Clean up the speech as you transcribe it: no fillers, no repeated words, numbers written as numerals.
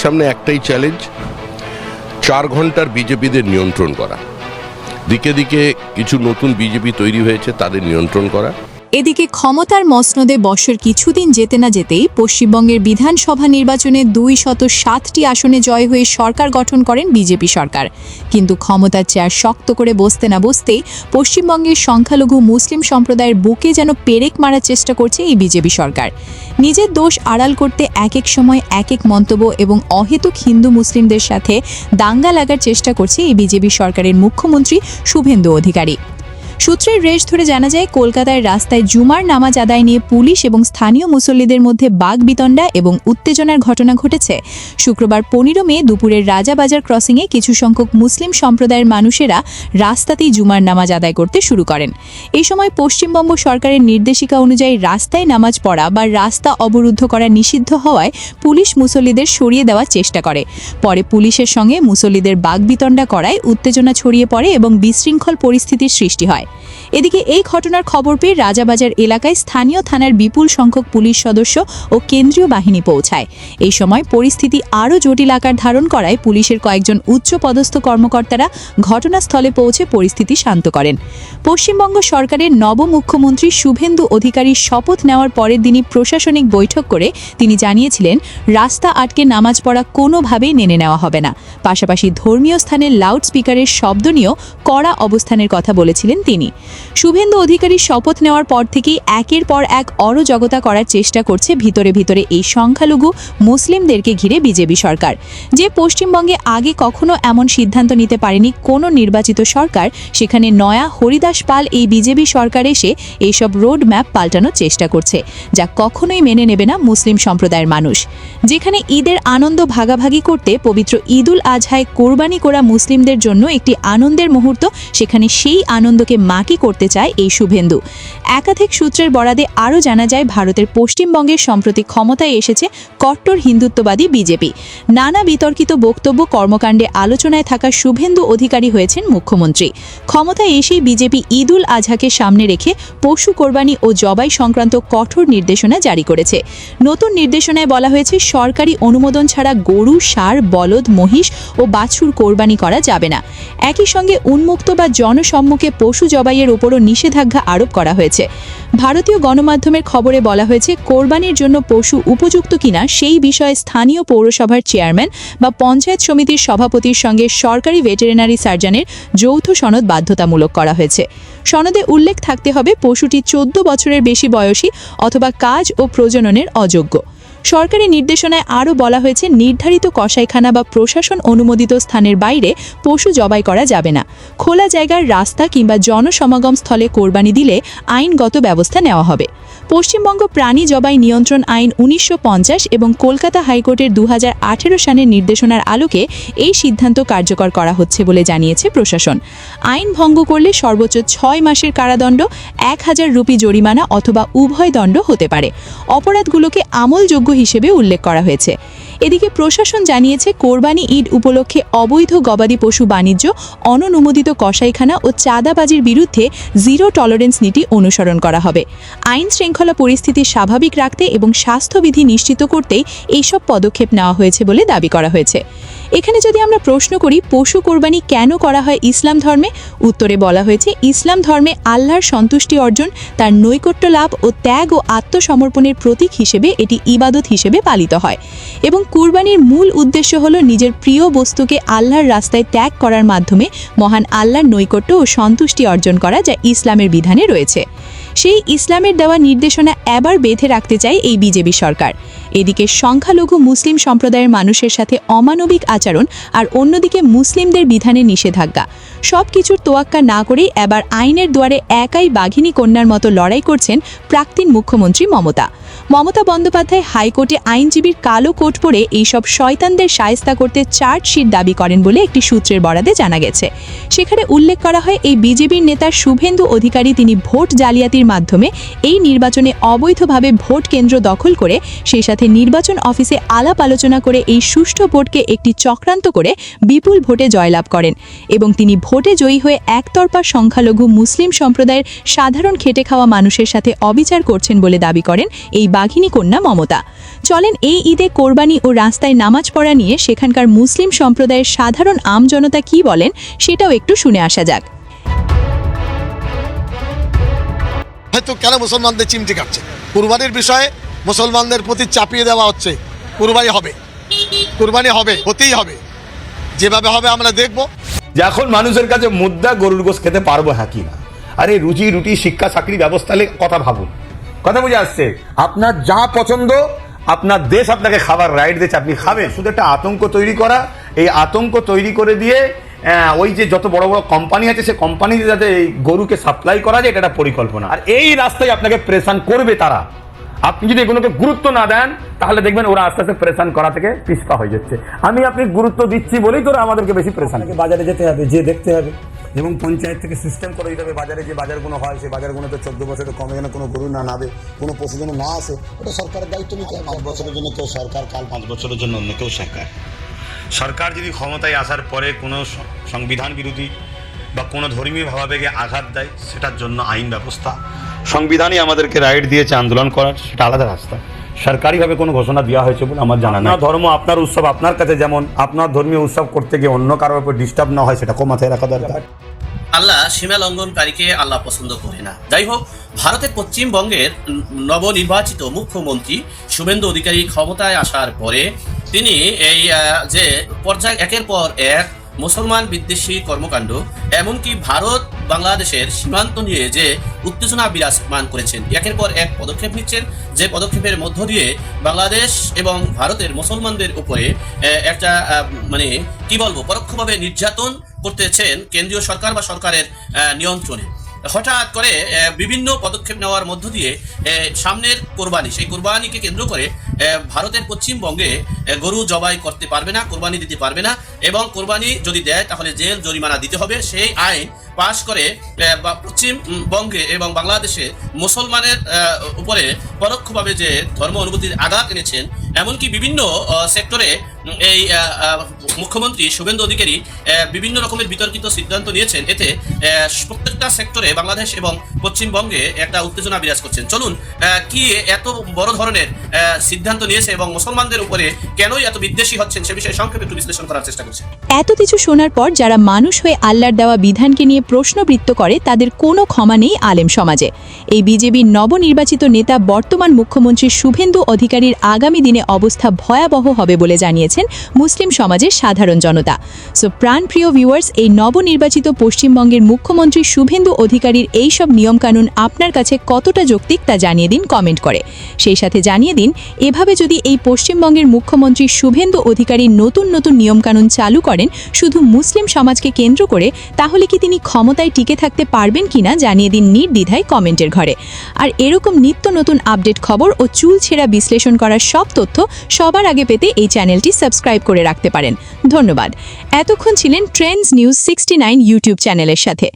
সামনে একটাই চ্যালেঞ্জ, 4 ঘন্টার বিজেপিদের নিয়ন্ত্রণ করা। দিকে দিকে কিছু নতুন বিজেপি তৈরি হয়েছে, তাদের নিয়ন্ত্রণ করা। এদিকে ক্ষমতার মসনদে বর্ষর কিছুদিন যেতে না যেতেই পশ্চিমবঙ্গের বিধানসভা নির্বাচনে 207টি আসনে জয় হয়ে সরকার গঠন করেন বিজেপি সরকার। কিন্তু ক্ষমতার চেয়ার শক্ত করে বসতে না বসতেই পশ্চিমবঙ্গের সংখ্যালঘু মুসলিম সম্প্রদায়ের বুকে যেন পেরেক মারার চেষ্টা করছে এই বিজেপি সরকার। নিজের দোষ আড়াল করতে এক এক সময় এক এক মন্তব্য এবং অহেতুক হিন্দু মুসলিমদের সাথে দাঙ্গা লাগার চেষ্টা করছে এই বিজেপি সরকারের মুখ্যমন্ত্রী শুভেন্দু অধিকারী। সূত্রের রেশ ধরে জানা যায়, কলকাতায় রাস্তায় জুমার নামাজ আদায় নিয়ে পুলিশ এবং স্থানীয় মুসল্লিদের মধ্যে বাগবিতণ্ডা এবং উত্তেজনার ঘটনা ঘটেছে। শুক্রবার 15 মে দুপুরের রাজাবাজার ক্রসিংয়ে কিছু সংখ্যক মুসলিম সম্প্রদায়ের মানুষেরা রাস্তাতেই জুমার নামাজ আদায় করতে শুরু করেন। এই সময় পশ্চিমবঙ্গ সরকারের নির্দেশিকা অনুযায়ী রাস্তায় নামাজ পড়া বা রাস্তা অবরুদ্ধ করা নিষিদ্ধ হওয়ায় পুলিশ মুসল্লিদের সরিয়ে দেওয়ার চেষ্টা করে। পরে পুলিশের সঙ্গে মুসল্লিদের বাগবিতণ্ডা করায় উত্তেজনা ছড়িয়ে পড়ে এবং বিশৃঙ্খল পরিস্থিতির সৃষ্টি হয়। এদিকে এই ঘটনার খবর পেয়ে রাজাবাজার এলাকায় স্থানীয় থানার বিপুল সংখ্যক পুলিশ সদস্য ও কেন্দ্রীয় বাহিনী পৌঁছায়। এই সময় পরিস্থিতি আরও জটিল আকার ধারণ করায় পুলিশের কয়েকজন উচ্চপদস্থ কর্মকর্তারা ঘটনাস্থলে পৌঁছে পরিস্থিতি শান্ত করেন। পশ্চিমবঙ্গ সরকারের নবমুখ্যমন্ত্রী শুভেন্দু অধিকারীর শপথ নেওয়ার পরের দিনই প্রশাসনিক বৈঠক করে তিনি জানিয়েছিলেন, রাস্তা আটকে নামাজ পড়া কোনোভাবেই মেনে নেওয়া হবে না। পাশাপাশি ধর্মীয় স্থানের লাউড স্পিকারের শব্দ নিয়েও কড়া অবস্থানের কথা বলেছিলেন তিনি। শুভেন্দু অধিকারীর শপথ নেওয়ার পর থেকেই একের পর এক অরাজকতা করার চেষ্টা করছে ভিতরে ভিতরে এই সংখ্যালঘু মুসলিমদেরকে ঘিরে বিজেপি সরকার। যে পশ্চিমবঙ্গে আগে কখনো এমন সিদ্ধান্ত নিতে পারেনি কোনো নির্বাচিত সরকার, সেখানে নয়া হরিদাস পাল এই বিজেপি সরকার এসে এইসব রোড ম্যাপ পাল্টানোর চেষ্টা করছে, যা কখনোই মেনে নেবে না মুসলিম সম্প্রদায়ের মানুষ। যেখানে ঈদের আনন্দ ভাগাভাগি করতে পবিত্র ঈদুল আজহায় কোরবানি করা মুসলিমদের জন্য একটি আনন্দের মুহূর্ত, সেখানে সেই আনন্দকে মাটি করতে চায় এই শুভেন্দু। একাধিক সূত্রের বরাদে আরও জানা যায়, ভারতের পশ্চিমবঙ্গের সম্প্রতি ক্ষমতায় এসেছে কট্টর হিন্দুত্ববাদী বিজেপি। নানা বিতর্কিত বক্তব্য কর্মকাণ্ডে আলোচনায় থাকা শুভেন্দু অধিকারী হয়েছেন মুখ্যমন্ত্রী। ক্ষমতায় এসেই বিজেপি ঈদুল আজহাকে সামনে রেখে পশু কোরবানি ও জবাই সংক্রান্ত কঠোর নির্দেশনা জারি করেছে। নতুন নির্দেশনায় বলা হয়েছে, সরকারি অনুমোদন ছাড়া গরু, ষাঁড়, বলদ, মহিষ ও বাছুর কোরবানি করা যাবে না। একই সঙ্গে উন্মুক্ত বা জনসম্মুখে পশু জবাইয়ের উপরও নিষেধাজ্ঞা আরোপ করা হয়েছে। ভারতীয় গণমাধ্যমের খবরে বলা হয়েছে, কোরবানির জন্য পশু উপযুক্ত কিনা সেই বিষয়ে স্থানীয় পৌরসভার চেয়ারম্যান বা পঞ্চায়েত সমিতির সভাপতির সঙ্গে সরকারি ভেটেরিনারি সার্জনের যৌথ সনদ বাধ্যতামূলক করা হয়েছে। সনদে উল্লেখ থাকতে হবে, পশুটি 14 বছরের বেশি বয়সী অথবা কাজ ও প্রজননের অযোগ্য। সরকারি নির্দেশনায় আরও বলা হয়েছে, নির্ধারিত কসাইখানা বা প্রশাসন অনুমোদিত স্থানের বাইরে পশু জবাই করা যাবে না। খোলা জায়গার রাস্তা কিংবা জনসমাগম স্থলে কোরবানি দিলে আইনগত ব্যবস্থা নেওয়া হবে। পশ্চিমবঙ্গ প্রাণী জবাই নিয়ন্ত্রণ আইন 1950 এবং কলকাতা হাইকোর্টের 2018 সালের নির্দেশনার আলোকে এই সিদ্ধান্ত কার্যকর করা হচ্ছে বলে জানিয়েছে প্রশাসন। আইন ভঙ্গ করলে সর্বোচ্চ 6 মাসের কারাদণ্ড, 1000 রুপি জরিমানা অথবা উভয় দণ্ড হতে পারে। অপরাধগুলোকে আমলযোগ্য হিসেবে উল্লেখ করা হয়েছে। এদিকে প্রশাসন জানিয়েছে, কোরবানি ঈদ উপলক্ষে অবৈধ গবাদি পশু বাণিজ্য, অননুমোদিত কসাইখানা ও চাঁদাবাজির বিরুদ্ধে জিরো টলারেন্স নীতি অনুসরণ করা হবে। আইন শৃঙ্খলা পরিস্থিতি স্বাভাবিক রাখতে এবং স্বাস্থ্যবিধি নিশ্চিত করতেই এইসব পদক্ষেপ নেওয়া হয়েছে বলে দাবি করা হয়েছে। এখানে যদি আমরা প্রশ্ন করি, পশু কোরবানি কেন করা হয় ইসলাম ধর্মে, উত্তরে বলা হয়েছে, ইসলাম ধর্মে আল্লাহর সন্তুষ্টি অর্জন, তার নৈকট্য লাভ ও ত্যাগ ও আত্মসমর্পণের প্রতীক হিসেবে এটি ইবাদত হিসেবে পালিত হয় এবং কুরবানির মূল উদ্দেশ্য হল নিজের প্রিয় বস্তুকে আল্লাহর রাস্তায় ত্যাগ করার মাধ্যমে মহান আল্লাহর নৈকট্য ও সন্তুষ্টি অর্জন করা, যা ইসলামের বিধানে রয়েছে। সেই ইসলামের দেওয়া নির্দেশনা এবার বেঁধে রাখতে চায় এই বিজেপি সরকার। এদিকে সংখ্যালঘু মুসলিম সম্প্রদায়ের মানুষের সাথে অমানবিক আচরণ আর অন্যদিকে মুসলিমদের বিধানে নিষেধাজ্ঞা, সব কিছুর তোয়াক্কা না করেই এবার আইনের দুয়ারে একাই বাঘিনী কন্যার মতো লড়াই করছেন প্রাক্তন মুখ্যমন্ত্রী মমতা বন্দ্যোপাধ্যায়। হাইকোর্টে আইনজীবীর কালো কোট পরে এইসব শয়তানদের শায়েস্তা করতে চার্জশিট দাবি করেন বলে একটি সূত্রের বরাদে জানা গেছে। সেখানে উল্লেখ করা হয়, এই বিজেপির নেতা শুভেন্দু অধিকারী তিনি ভোট জালিয়াতির মাধ্যমে এই নির্বাচনে অবৈধভাবে ভোট কেন্দ্র দখল করে সেই সাথে নির্বাচন অফিসে আলাপ আলোচনা করে এই সুষ্ঠু ভোটকে একটি চক্রান্ত করে বিপুল ভোটে জয়লাভ করেন এবং তিনি ভোটে জয়ী হয়ে একতরফা সংখ্যালঘু মুসলিম সম্প্রদায়ের সাধারণ খেটে খাওয়া মানুষের সাথে অবিচার করছেন বলে দাবি করেন এই বাঘিনী কন্যা মমতা। চলেন এই ঈদে কোরবানি ও রাস্তায় নামাজ পড়া নিয়ে সেখানকার মুসলিম সম্প্রদায়ের সাধারণ আমজনতা কী বলেন সেটাও একটু শুনে আসা যাক। হয়তো কেন মুসলমানদের চিমটি কাটছে, কুরবানির বিষয়ে মুসলমানদের প্রতি চাপিয়ে দেওয়া হচ্ছে। কুরবানি হবে, হতেই হবে, যেভাবে হবে আমরা দেখব। যে এখন মানুষের কাছে মুদ্রা গরুর গোশ খেতে পারবো হ্যাঁ কি না। আরে রুজি রুটি শিক্ষা চাকরি ব্যবস্থা কথা ভাবুন, কথা বুঝে আসছে। আপনার যা পছন্দ, আপনার দেশ আপনাকে খাবার রাইট দিয়েছে, আপনি খাবেন। শুধু একটা আতঙ্ক তৈরি করা, এই আতঙ্ক তৈরি করে দিয়ে ওই যে যত বড় বড় কোম্পানি আছে সে কোম্পানিতে যাতে এই গরুকে সাপ্লাই করা যায়, এটা একটা পরিকল্পনা। আর এই রাস্তায় আপনাকে প্রেশান করবে তারা। আপনি যদি এগুলোকে গুরুত্ব না দেন তাহলে দেখবেন ওরা আস্তে আস্তে প্রেশান করা থেকে পিছপা হয়ে যাচ্ছে। আমি আপনি গুরুত্ব দিচ্ছি বলেই তোরা আমাদেরকে বেশি প্রেশান। বাজারে যেতে হবে, যে দেখতে হবে, এবং পঞ্চায়েত থেকে সিস্টেম করে দিতে হবে। বাজারে যে বাজারগুলো হয় সেই বাজারগুলোতে 14 বছরে কমে যেন কোনো গরু না নাবে, কোনো পশু যেন না আসে, ওটা সরকারের দায়িত্ব নিতে হবে। 5 বছরের জন্য কেউ সরকার, কাল 5 বছরের জন্য অন্য কেউ সরকার। সরকার যদি ক্ষমতায় আসার পরে কোনো সংবিধান বিরোধী বা কোনো ধর্মীয় ভাবাবেগে আঘাত দেয়, সেটার জন্য আইন ব্যবস্থা, সংবিধানই আমাদেরকে রাইট দিয়েছে আন্দোলন করার, সেটা আলাদা রাস্তা। সরকারিভাবে কোনো ঘোষণা দেওয়া হয়েছে বলে আমার জানা নেই। ধর্ম, আপনার উৎসব আপনার কাছে, যেমন আপনার ধর্মীয় উৎসব করতে গিয়ে অন্য কারোর উপর ডিস্টার্ব না হয়, সেটাকেও মাথায় রাখা দরকার। আল্লাহ সীমা লঙ্ঘনকারীকে আল্লাহ পছন্দ করে না। যাই হোক, ভারতের পশ্চিমবঙ্গের নবনির্বাচিত মুখ্যমন্ত্রী শুভেন্দু অধিকারী ক্ষমতায় আসার পরে তিনি এই যে পর্যায় একের পর এক মুসলমান বিদ্বেষী কর্মকাণ্ড, এমনকি ভারত বাংলাদেশের সীমান্ত নিয়ে যে উত্তেজনা বিরাজমান করেছেন, একের পর এক পদক্ষেপ নিচ্ছেন, যে পদক্ষেপের মধ্য দিয়ে বাংলাদেশ এবং ভারতের মুসলমানদের উপরে একটা মানে কি বলবো, পরোক্ষভাবে নির্যাতন করতেছেন কেন্দ্রীয় সরকার বা সরকারের নিয়ন্ত্রণে। হঠাৎ করে বিভিন্ন পদক্ষেপ নেওয়ার মধ্য দিয়ে সামনের কোরবানি, সেই কোরবানিকে কেন্দ্র করে ভারতের পশ্চিমবঙ্গে গরু জবাই করতে পারবে না, কোরবানি দিতে পারবে না, এবং কোরবানি যদি দেয় তাহলে জেল জরিমানা দিতে হবে, সেই আইন পাশ করে পশ্চিমবঙ্গে এবং বাংলাদেশে মুসলমানের উপরে পরোক্ষভাবে যে ধর্ম অনুভূতির আঘাত এনেছেন, এমনকি বিভিন্ন সেক্টরে এই মুখ্যমন্ত্রী শুভেন্দু অধিকারী বিভিন্ন রকমের বিতর্কিত সিদ্ধান্ত নিয়েছেন। এতে প্রত্যেকটা সেক্টরে বাংলাদেশ এবং পশ্চিমবঙ্গে একটা উত্তেজনা বিরাজ করছেন। চলুন কি এত বড় ধরনের সিদ্ধান্ত নিয়েছে এবং মুসলমানদের উপরে কেনই এত বিদ্বেষী হচ্ছেন সে বিষয়ে সংক্ষেপে একটু বিশ্লেষণ করার চেষ্টা করছি। এত কিছু শোনার পর যারা মানুষ হয়ে আল্লাহর দেওয়া বিধানকে নিয়ে প্রশ্নবৃত্ত করে তাদের কোনো ক্ষমা নেই আলেম সমাজে। এই বিজেপির নবনির্বাচিত নেতা বর্তমান মুখ্যমন্ত্রী শুভেন্দু অধিকারীর আগামী দিনে অবস্থা ভয়াবহ হবে বলে জানিয়েছেন মুসলিম সমাজের সাধারণ জনতা। সো প্রাণপ্রিয় ভিউয়ার্স, এই নবনির্বাচিত পশ্চিমবঙ্গের মুখ্যমন্ত্রী শুভেন্দু অধিকারীর এইসব নিয়মকানুন আপনার কাছে কতটা যৌক্তিক তা জানিয়ে দিন কমেন্ট করে। সেই সাথে জানিয়ে দিন, এভাবে যদি এই পশ্চিমবঙ্গের মুখ্যমন্ত্রী শুভেন্দু অধিকারী নতুন নতুন নিয়মকানুন চালু করেন শুধু মুসলিম সমাজকে কেন্দ্র করে, তাহলে কি তিনি ক্ষমতায় টিকে থাকতে পারবেন কিনা জানিয়ে দিন নির্দ্বিধায় কমেন্টের ঘরে। আর এরকম নিত্য নতুন আপডেট খবর ও চুল ছেঁড়া বিশ্লেষণ করার সব তথ্য সবার আগে পেতে এই চ্যানেলটি সাবস্ক্রাইব করে রাখতে পারেন। ধন্যবাদ। এতক্ষণ ছিলেন ট্রেন্ডস নিউজ 69 ইউটিউব চ্যানেলের সাথে।